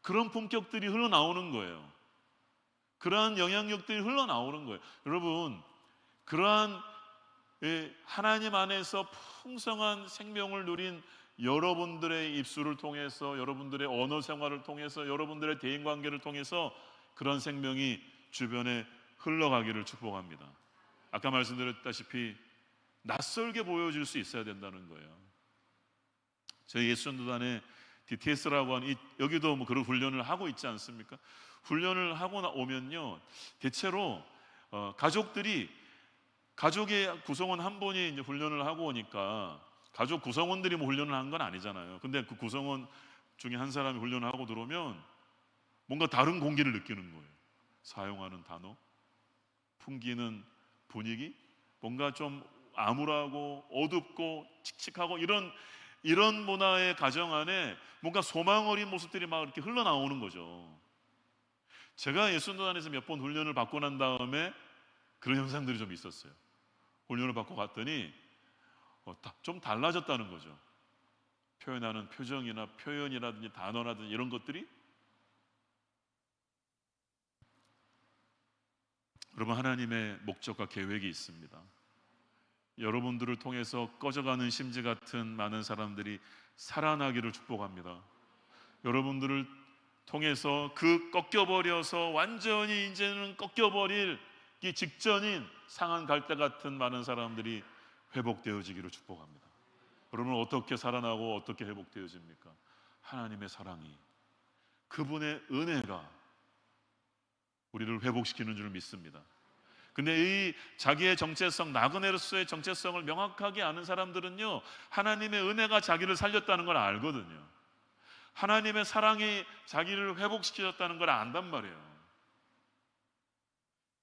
그런 품격들이 흘러나오는 거예요. 그러한 영향력들이 흘러나오는 거예요. 여러분, 그러한 하나님 안에서 풍성한 생명을 누린 여러분들의 입술을 통해서, 여러분들의 언어 생활을 통해서, 여러분들의 대인관계를 통해서 그런 생명이 주변에 흘러가기를 축복합니다. 아까 말씀드렸다시피 낯설게 보여질 수 있어야 된다는 거예요. 저희 예수전도단에 DTS라고 하는 여기도 뭐 그런 훈련을 하고 있지 않습니까? 훈련을 하고 오면요, 대체로 가족의 구성원 한 분이 이제 훈련을 하고 오니까, 가족 구성원들이 뭐 훈련을 한 건 아니잖아요. 근데 그 구성원 중에 한 사람이 훈련을 하고 들어오면 뭔가 다른 공기를 느끼는 거예요. 사용하는 단어, 풍기는 분위기, 뭔가 좀 암울하고 어둡고 칙칙하고 이런 문화의 가정 안에 뭔가 소망 어린 모습들이 막 이렇게 흘러나오는 거죠. 제가 예수전도단에서 몇 번 훈련을 받고 난 다음에 그런 현상들이 좀 있었어요. 훈련을 받고 갔더니 좀 달라졌다는 거죠. 표현하는 표정이나 표현이라든지 단어라든지 이런 것들이. 여러분, 하나님의 목적과 계획이 있습니다. 여러분들을 통해서 꺼져가는 심지 같은 많은 사람들이 살아나기를 축복합니다. 여러분들을 통해서 그 꺾여버려서 완전히 이제는 꺾여버릴 직전인 상한 갈대 같은 많은 사람들이 회복되어지기를 축복합니다. 그러면 어떻게 살아나고 어떻게 회복되어집니까? 하나님의 사랑이, 그분의 은혜가 우리를 회복시키는 줄 믿습니다. 근데 이 자기의 정체성, 나그네로서의 정체성을 명확하게 아는 사람들은요, 하나님의 은혜가 자기를 살렸다는 걸 알거든요. 하나님의 사랑이 자기를 회복시켰다는 걸 안단 말이에요.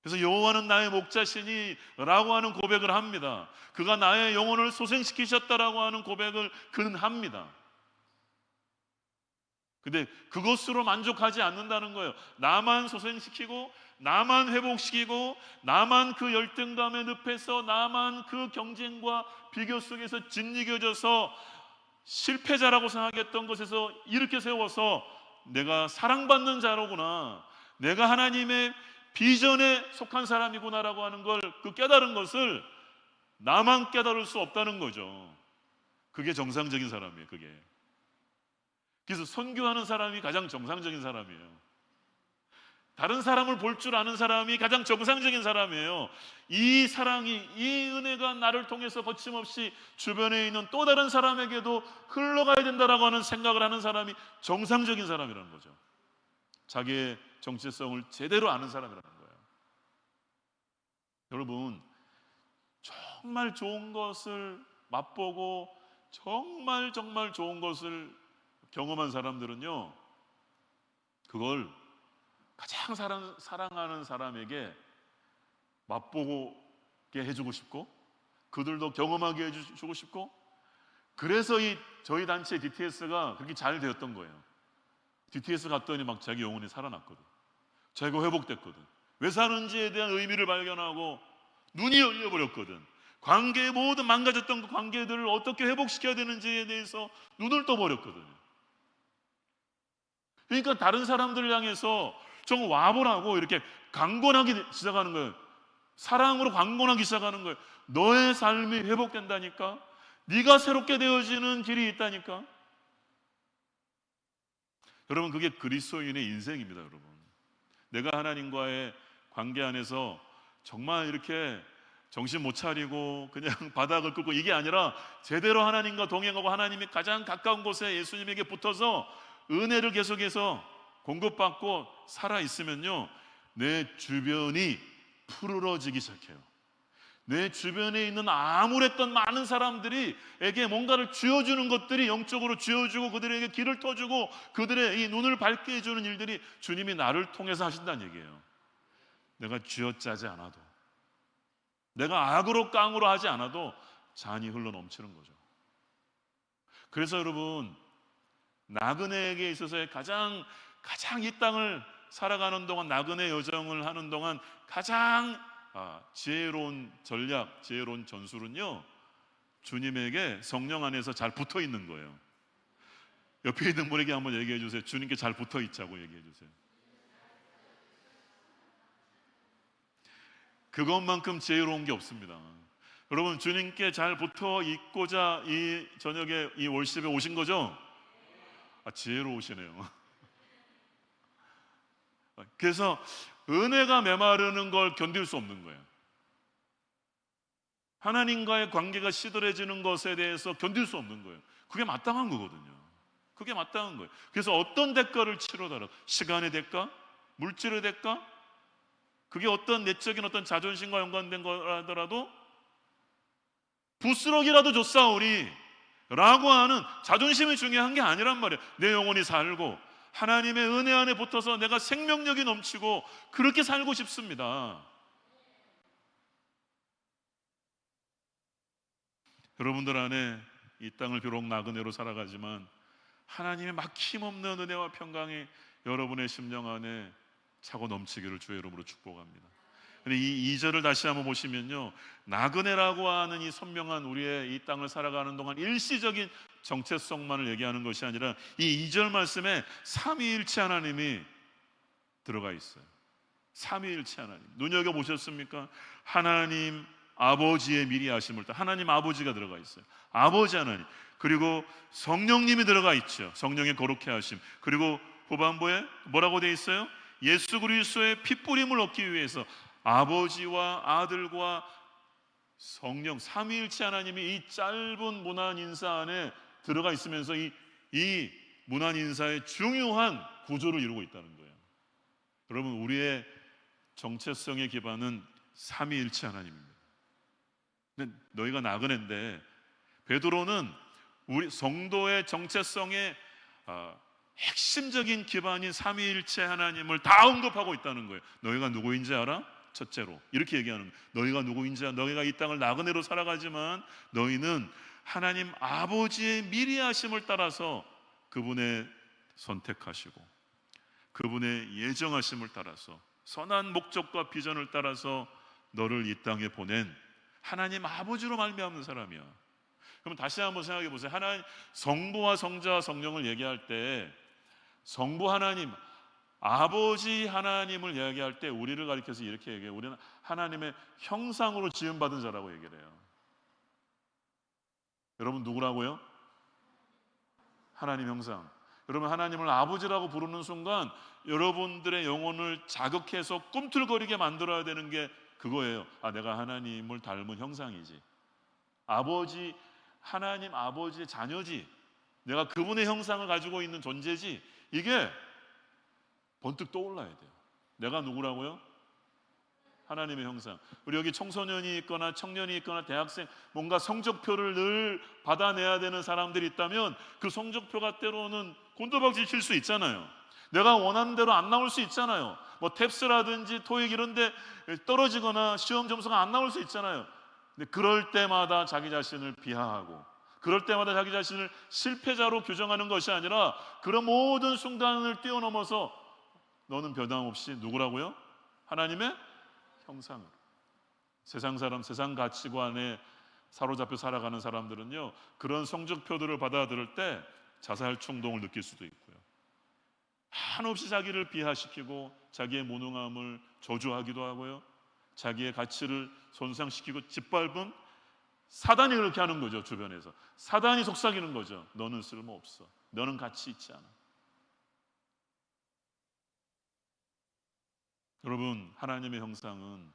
그래서 여호와는 나의 목자시니 라고 하는 고백을 합니다. 그가 나의 영혼을 소생시키셨다라고 하는 고백을 그는 합니다. 근데 그것으로 만족하지 않는다는 거예요. 나만 소생시키고, 나만 회복시키고, 나만 그 열등감의 늪에서, 나만 그 경쟁과 비교 속에서 짓이겨져서 실패자라고 생각했던 것에서 이렇게 세워서 내가 사랑받는 자로구나, 내가 하나님의 비전에 속한 사람이구나라고 하는 걸, 그 깨달은 것을 나만 깨달을 수 없다는 거죠. 그게 정상적인 사람이에요. 그게. 그래서 선교하는 사람이 가장 정상적인 사람이에요. 다른 사람을 볼 줄 아는 사람이 가장 정상적인 사람이에요. 이 사랑이, 이 은혜가 나를 통해서 거침없이 주변에 있는 또 다른 사람에게도 흘러가야 된다라고 하는 생각을 하는 사람이 정상적인 사람이라는 거죠. 자기의 정체성을 제대로 아는 사람이라는 거예요. 여러분, 정말 좋은 것을 맛보고 정말 좋은 것을 경험한 사람들은요, 그걸 가장 사랑하는 사람에게 맛보게 해주고 싶고, 그들도 경험하게 해주고 싶고, 그래서 저희 단체 DTS가 그렇게 잘 되었던 거예요. DTS 갔더니 막 자기 영혼이 살아났거든. 자기가 회복됐거든. 왜 사는지에 대한 의미를 발견하고 눈이 열려버렸거든. 관계의 모든 망가졌던 그 관계들을 어떻게 회복시켜야 되는지에 대해서 눈을 떠버렸거든요. 그러니까 다른 사람들을 향해서 좀 와보라고 이렇게 강권하기 시작하는 거예요. 사랑으로 강권하기 시작하는 거예요. 너의 삶이 회복된다니까, 네가 새롭게 되어지는 길이 있다니까. 여러분, 그게 그리스도인의 인생입니다. 여러분, 내가 하나님과의 관계 안에서 정말 이렇게 정신 못 차리고 그냥 바닥을 긁고 이게 아니라 제대로 하나님과 동행하고 하나님이 가장 가까운 곳에 예수님에게 붙어서 은혜를 계속해서 공급받고 살아있으면요, 내 주변이 푸르러지기 시작해요. 내 주변에 있는 아무랬던 많은 사람들이 에게 뭔가를 쥐어주는 것들이 영적으로 쥐어주고 그들에게 길을 터주고 그들의 이 눈을 밝게 해주는 일들이 주님이 나를 통해서 하신다는 얘기예요. 내가 쥐어짜지 않아도, 내가 악으로 깡으로 하지 않아도 잔이 흘러 넘치는 거죠. 그래서 여러분, 나그네에게 있어서의 가장 이 땅을 살아가는 동안, 나그네 여정을 하는 동안 가장 지혜로운 전략, 지혜로운 전술은요, 주님에게 성령 안에서 잘 붙어 있는 거예요. 옆에 있는 분에게 한번 얘기해 주세요. 주님께 잘 붙어 있자고 얘기해 주세요. 그것만큼 지혜로운 게 없습니다. 여러분, 주님께 잘 붙어 있고자 이 저녁에 이 월십에 오신 거죠? 지혜로우시네요. 그래서 은혜가 메마르는 걸 견딜 수 없는 거예요. 하나님과의 관계가 시들해지는 것에 대해서 견딜 수 없는 거예요. 그게 마땅한 거거든요. 그게 마땅한 거예요. 그래서 어떤 대가를 치르더라도, 시간의 대가, 물질의 대가, 그게 어떤 내적인 어떤 자존심과 연관된 거라더라도 부스럭이라도 줬사오니 라고 하는 자존심이 중요한 게 아니란 말이에요. 내 영혼이 살고 하나님의 은혜 안에 붙어서 내가 생명력이 넘치고 그렇게 살고 싶습니다. 여러분들 안에 이 땅을 비록 나그네로 살아가지만 하나님의 막힘없는 은혜와 평강이 여러분의 심령 안에 차고 넘치기를 주의 이름으로 축복합니다. 근데 이 2절을 다시 한번 보시면요, 나그네라고 하는 이 선명한 우리의 이 땅을 살아가는 동안 일시적인 정체성만을 얘기하는 것이 아니라 이 2절 말씀에 삼위일체 하나님이 들어가 있어요. 삼위일체 하나님 눈여겨보셨습니까? 하나님 아버지의 미리 아심을, 하나님 아버지가 들어가 있어요. 아버지 하나님, 그리고 성령님이 들어가 있죠. 성령의 거룩해 하심, 그리고 후반부에 뭐라고 되어 있어요? 예수 그리스도의 핏뿌림을 얻기 위해서 아버지와 아들과 성령 삼위일체 하나님이 이 짧은 문안 인사 안에 들어가 있으면서 이 문안 인사의 중요한 구조를 이루고 있다는 거예요. 여러분, 우리의 정체성의 기반은 삼위일체 하나님입니다. 근데 너희가 나그네인데, 베드로는 우리 성도의 정체성의 핵심적인 기반인 삼위일체 하나님을 다 언급하고 있다는 거예요. 너희가 누구인지 알아? 첫째로 이렇게 얘기하는 거예요. 너희가 누구인지 알아? 너희가 이 땅을 나그네로 살아가지만 너희는 하나님 아버지의 미리 하심을 따라서 그분의 선택하시고 그분의 예정하심을 따라서 선한 목적과 비전을 따라서 너를 이 땅에 보낸 하나님 아버지로 말미암는 사람이야. 그럼 다시 한번 생각해 보세요. 하나님 성부와 성자와 성령을 얘기할 때 성부 하나님, 아버지 하나님을 이야기할 때 우리를 가리켜서 이렇게 얘기해요. 우리는 하나님의 형상으로 지음받은 자라고 얘기를 해요. 여러분 누구라고요? 하나님 형상. 여러분 하나님을 아버지라고 부르는 순간 여러분들의 영혼을 자극해서 꿈틀거리게 만들어야 되는 게 그거예요. 내가 하나님을 닮은 형상이지. 아버지, 하나님 아버지의 자녀지. 내가 그분의 형상을 가지고 있는 존재지. 이게 번뜩 떠올라야 돼요. 내가 누구라고요? 하나님의 형상. 우리 여기 청소년이 있거나 청년이 있거나 대학생, 뭔가 성적표를 늘 받아내야 되는 사람들이 있다면 그 성적표가 때로는 곤두박질 칠 수 있잖아요. 내가 원하는 대로 안 나올 수 있잖아요. 뭐 탭스라든지 토익 이런 데 떨어지거나 시험 점수가 안 나올 수 있잖아요. 근데 그럴 때마다 자기 자신을 비하하고 그럴 때마다 자기 자신을 실패자로 규정하는 것이 아니라 그런 모든 순간을 뛰어넘어서 너는 변함없이 누구라고요? 하나님의 형상으로. 세상 사람, 세상 가치관에 사로잡혀 살아가는 사람들은요, 그런 성적표들을 받아들일 때 자살 충동을 느낄 수도 있고요, 한없이 자기를 비하시키고 자기의 무능함을 저주하기도 하고요, 자기의 가치를 손상시키고 짓밟은 사단이 그렇게 하는 거죠. 주변에서 사단이 속삭이는 거죠. 너는 쓸모없어, 너는 가치 있지 않아. 여러분, 하나님의 형상은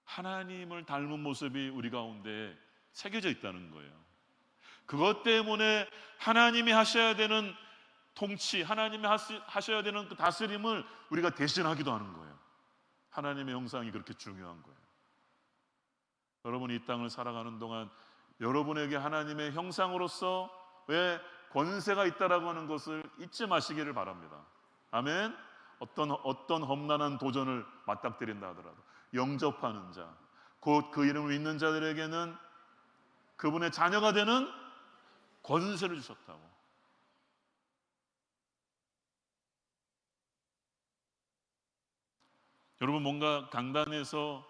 하나님을 닮은 모습이 우리 가운데 새겨져 있다는 거예요. 그것 때문에 하나님이 하셔야 되는 통치, 하나님이 하셔야 되는 그 다스림을 우리가 대신하기도 하는 거예요. 하나님의 형상이 그렇게 중요한 거예요. 여러분이 이 땅을 살아가는 동안 여러분에게 하나님의 형상으로서 왜 권세가 있다라고 하는 것을 잊지 마시기를 바랍니다. 아멘. 어떤 험난한 도전을 맞닥뜨린다 하더라도 영접하는 자, 곧 그 이름을 믿는 자들에게는 그분의 자녀가 되는 권세를 주셨다고. 여러분, 뭔가 강단에서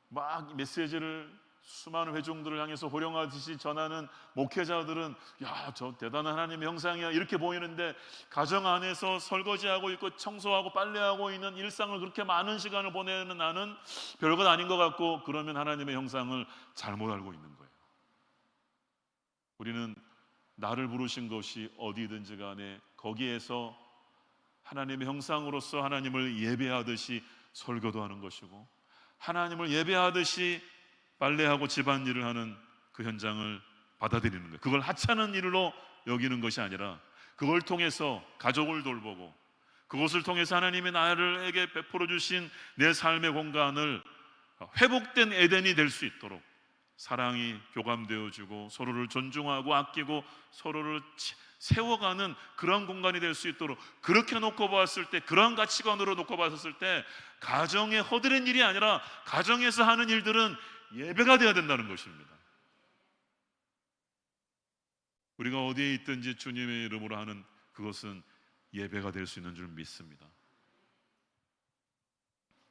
막 메시지를 수많은 회중들을 향해서 호령하듯이 전하는 목회자들은 야, 저 대단한 하나님의 형상이야 이렇게 보이는데, 가정 안에서 설거지하고 있고 청소하고 빨래하고 있는 일상을 그렇게 많은 시간을 보내는 나는 별것 아닌 것 같고, 그러면 하나님의 형상을 잘못 알고 있는 거예요. 우리는 나를 부르신 것이 어디든지 간에 거기에서 하나님의 형상으로서 하나님을 예배하듯이 설교도 하는 것이고, 하나님을 예배하듯이 빨래하고 집안일을 하는 그 현장을 받아들이는 거예요. 그걸 하찮은 일로 여기는 것이 아니라 그걸 통해서 가족을 돌보고, 그것을 통해서 하나님이 나에게 베풀어 주신 내 삶의 공간을 회복된 에덴이 될 수 있도록 사랑이 교감되어지고 서로를 존중하고 아끼고 서로를 세워가는 그런 공간이 될 수 있도록, 그렇게 놓고 봤을 때, 그런 가치관으로 놓고 봤을 때 가정의 허드렛 일이 아니라 가정에서 하는 일들은 예배가 되어야 된다는 것입니다. 우리가 어디에 있든지 주님의 이름으로 하는 그것은 예배가 될 수 있는 줄 믿습니다.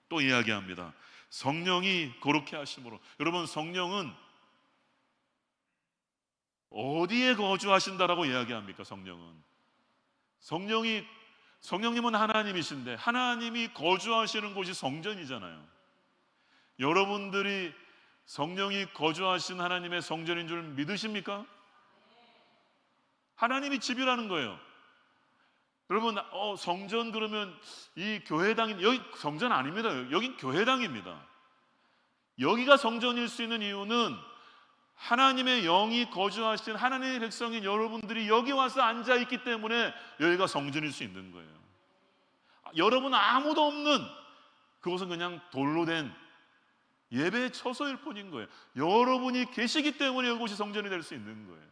또 이야기합니다. 성령이 거룩해 하심으로. 여러분, 성령은 어디에 거주하신다라고 이야기합니까? 성령님은 하나님이신데 하나님이 거주하시는 곳이 성전이잖아요. 여러분들이 성령이 거주하신 하나님의 성전인 줄 믿으십니까? 하나님이 집이라는 거예요. 여러분, 성전 그러면 이 교회당인, 여기 성전 아닙니다. 여긴 교회당입니다. 여기가 성전일 수 있는 이유는 하나님의 영이 거주하신 하나님의 백성인 여러분들이 여기 와서 앉아있기 때문에 여기가 성전일 수 있는 거예요. 여러분 아무도 없는 그곳은 그냥 돌로 된 예배의 처소일 뿐인 거예요. 여러분이 계시기 때문에 이곳이 성전이 될 수 있는 거예요.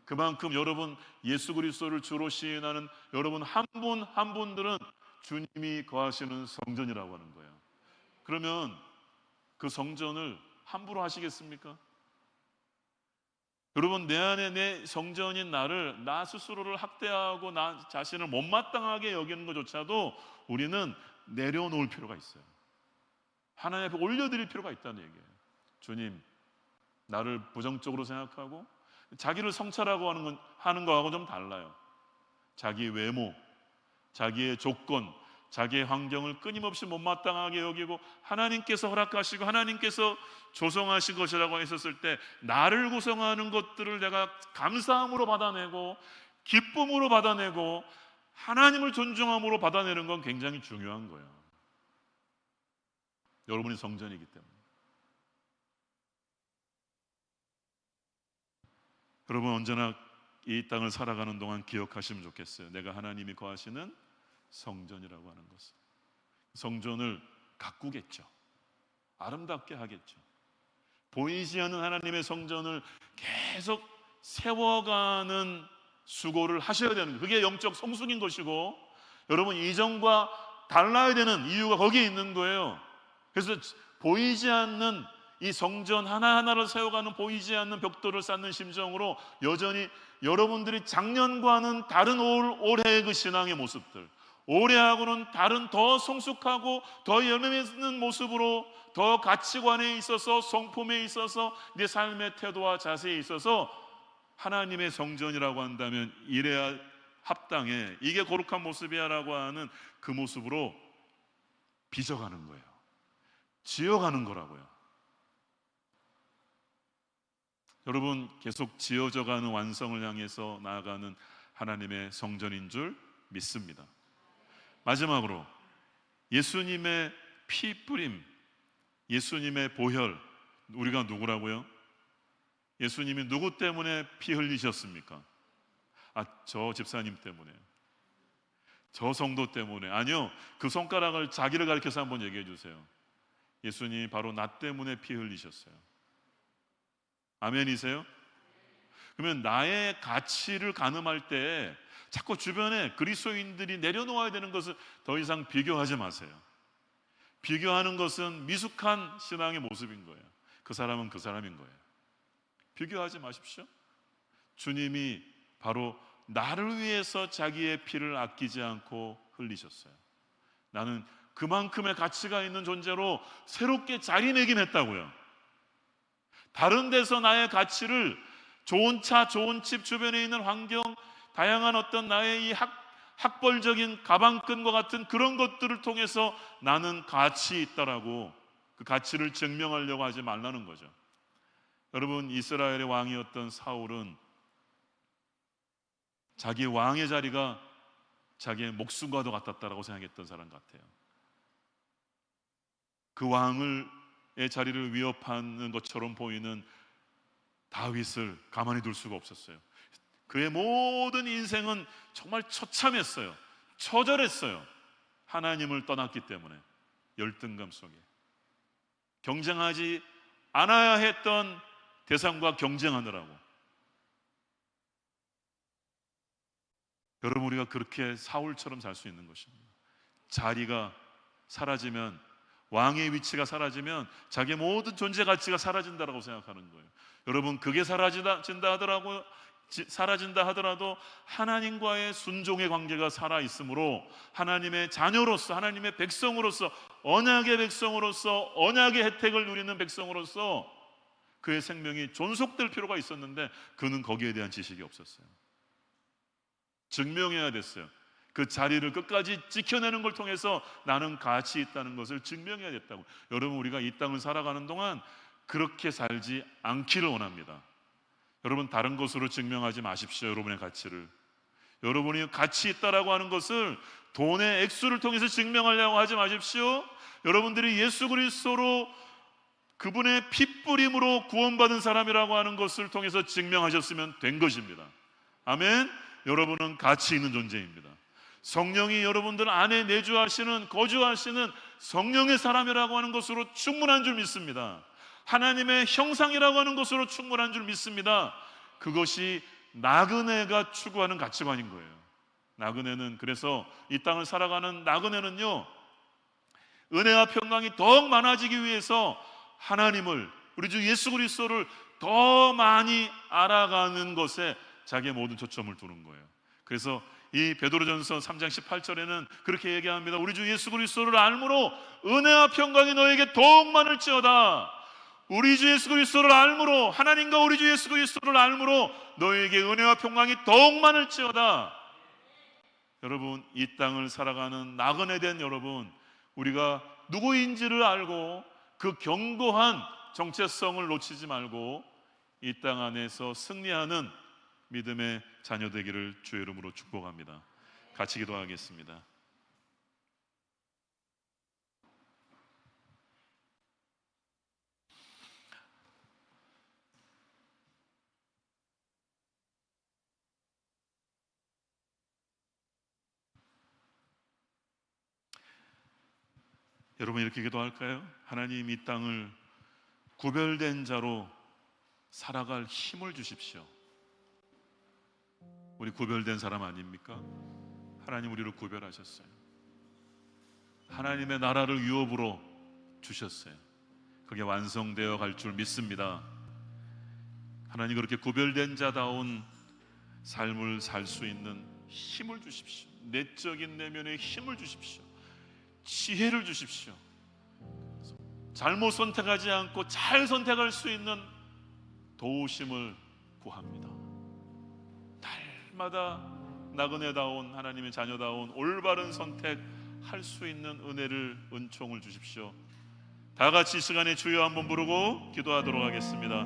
그만큼 여러분 예수 그리스도를 주로 시인하는 여러분 한 분 한 분들은 주님이 거하시는 성전이라고 하는 거예요. 그러면 그 성전을 함부로 하시겠습니까? 여러분, 내 안에 내 성전인 나를, 나 스스로를 학대하고 나 자신을 못마땅하게 여기는 것조차도 우리는 내려놓을 필요가 있어요. 하나님 앞에 올려드릴 필요가 있다는 얘기예요. 주님, 나를 부정적으로 생각하고 자기를 성찰하고 하는 거하고 좀 달라요. 자기 외모, 자기의 조건, 자기의 환경을 끊임없이 못마땅하게 여기고 하나님께서 허락하시고 하나님께서 조성하신 것이라고 했었을 때 나를 구성하는 것들을 내가 감사함으로 받아내고 기쁨으로 받아내고 하나님을 존중함으로 받아내는 건 굉장히 중요한 거예요. 여러분이 성전이기 때문에. 여러분 언제나 이 땅을 살아가는 동안 기억하시면 좋겠어요. 내가 하나님이 거하시는 성전이라고 하는 것을. 성전을 가꾸겠죠. 아름답게 하겠죠. 보이지 않는 하나님의 성전을 계속 세워가는 수고를 하셔야 되는 거예요. 그게 영적 성숙인 것이고 여러분 이전과 달라야 되는 이유가 거기에 있는 거예요. 그래서 보이지 않는 이 성전 하나하나를 세워가는 보이지 않는 벽돌을 쌓는 심정으로 여전히 여러분들이 작년과는 다른 올해의 그 신앙의 모습들, 올해하고는 다른 더 성숙하고 더 열매 맺는 모습으로 더 가치관에 있어서 성품에 있어서 내 삶의 태도와 자세에 있어서 하나님의 성전이라고 한다면 이래야 합당해, 이게 거룩한 모습이야 라고 하는 그 모습으로 빚어가는 거예요. 지어가는 거라고요. 여러분 계속 지어져가는 완성을 향해서 나아가는 하나님의 성전인 줄 믿습니다. 마지막으로 예수님의 피 뿌림, 예수님의 보혈, 우리가 누구라고요? 예수님이 누구 때문에 피 흘리셨습니까? 저 집사님 때문에, 저 성도 때문에. 아니요, 그 손가락을 자기를 가리켜서 한번 얘기해 주세요. 예수님이 바로 나 때문에 피 흘리셨어요. 아멘이세요? 그러면 나의 가치를 가늠할 때 자꾸 주변에 그리스도인들이 내려놓아야 되는 것을 더 이상 비교하지 마세요. 비교하는 것은 미숙한 신앙의 모습인 거예요. 그 사람은 그 사람인 거예요. 비교하지 마십시오. 주님이 바로 나를 위해서 자기의 피를 아끼지 않고 흘리셨어요. 나는 그만큼의 가치가 있는 존재로 새롭게 자리매김했다고요. 다른 데서 나의 가치를 좋은 차, 좋은 집, 주변에 있는 환경, 다양한 어떤 나의 이 학벌적인 가방끈과 같은 그런 것들을 통해서 나는 가치 있다라고 그 가치를 증명하려고 하지 말라는 거죠. 여러분, 이스라엘의 왕이었던 사울은 자기 왕의 자리가 자기의 목숨과도 같았다라고 생각했던 사람 같아요. 그 왕의 자리를 위협하는 것처럼 보이는 다윗을 가만히 둘 수가 없었어요. 그의 모든 인생은 정말 처참했어요. 처절했어요. 하나님을 떠났기 때문에 열등감 속에 경쟁하지 않아야 했던 대상과 경쟁하느라고. 여러분, 우리가 그렇게 사울처럼 살 수 있는 것입니다. 자리가 사라지면, 왕의 위치가 사라지면 자기의 모든 존재 가치가 사라진다라고 생각하는 거예요. 여러분, 그게 사라진다 하더라도 하나님과의 순종의 관계가 살아있으므로 하나님의 자녀로서, 하나님의 백성으로서, 언약의 백성으로서, 언약의 혜택을 누리는 백성으로서 그의 생명이 존속될 필요가 있었는데 그는 거기에 대한 지식이 없었어요. 증명해야 됐어요. 그 자리를 끝까지 지켜내는 걸 통해서 나는 가치 있다는 것을 증명해야 됐다고. 여러분, 우리가 이 땅을 살아가는 동안 그렇게 살지 않기를 원합니다. 여러분, 다른 것으로 증명하지 마십시오. 여러분의 가치를. 여러분이 가치 있다라고 하는 것을 돈의 액수를 통해서 증명하려고 하지 마십시오. 여러분들이 예수 그리스도로 그분의 핏뿌림으로 구원받은 사람이라고 하는 것을 통해서 증명하셨으면 된 것입니다. 아멘. 여러분은 가치 있는 존재입니다. 성령이 여러분들 안에 내주하시는, 거주하시는 성령의 사람이라고 하는 것으로 충분한 줄 믿습니다. 하나님의 형상이라고 하는 것으로 충분한 줄 믿습니다. 그것이 나그네가 추구하는 가치관인 거예요. 나그네는, 그래서 이 땅을 살아가는 나그네는요, 은혜와 평강이 더욱 많아지기 위해서 하나님을, 우리 주 예수 그리스도를 더 많이 알아가는 것에 자기의 모든 초점을 두는 거예요. 그래서 이 베드로전서 3장 18절에는 그렇게 얘기합니다. 우리 주 예수 그리스도를 알므로 은혜와 평강이 너에게 더욱 많을지어다. 우리 주 예수 그리스도를 알므로, 하나님과 우리 주 예수 그리스도를 알므로 너에게 은혜와 평강이 더욱 많을지어다. 여러분, 이 땅을 살아가는 나그네 된 여러분, 우리가 누구인지를 알고 그 견고한 정체성을 놓치지 말고 이 땅 안에서 승리하는 믿음의 자녀 되기를 주의 이름으로 축복합니다. 같이 기도하겠습니다. 여러분, 이렇게 기도할까요? 하나님, 이 땅을 구별된 자로 살아갈 힘을 주십시오. 우리 구별된 사람 아닙니까? 하나님 우리를 구별하셨어요. 하나님의 나라를 유업으로 주셨어요. 그게 완성되어 갈 줄 믿습니다. 하나님, 그렇게 구별된 자다운 삶을 살 수 있는 힘을 주십시오. 내적인 내면의 힘을 주십시오. 지혜를 주십시오. 잘못 선택하지 않고 잘 선택할 수 있는 도우심을 구합니다. 날마다 나그네다운, 하나님의 자녀다운 올바른 선택할 수 있는 은혜를, 은총을 주십시오. 다 같이 이 시간에 주여 한번 부르고 기도하도록 하겠습니다.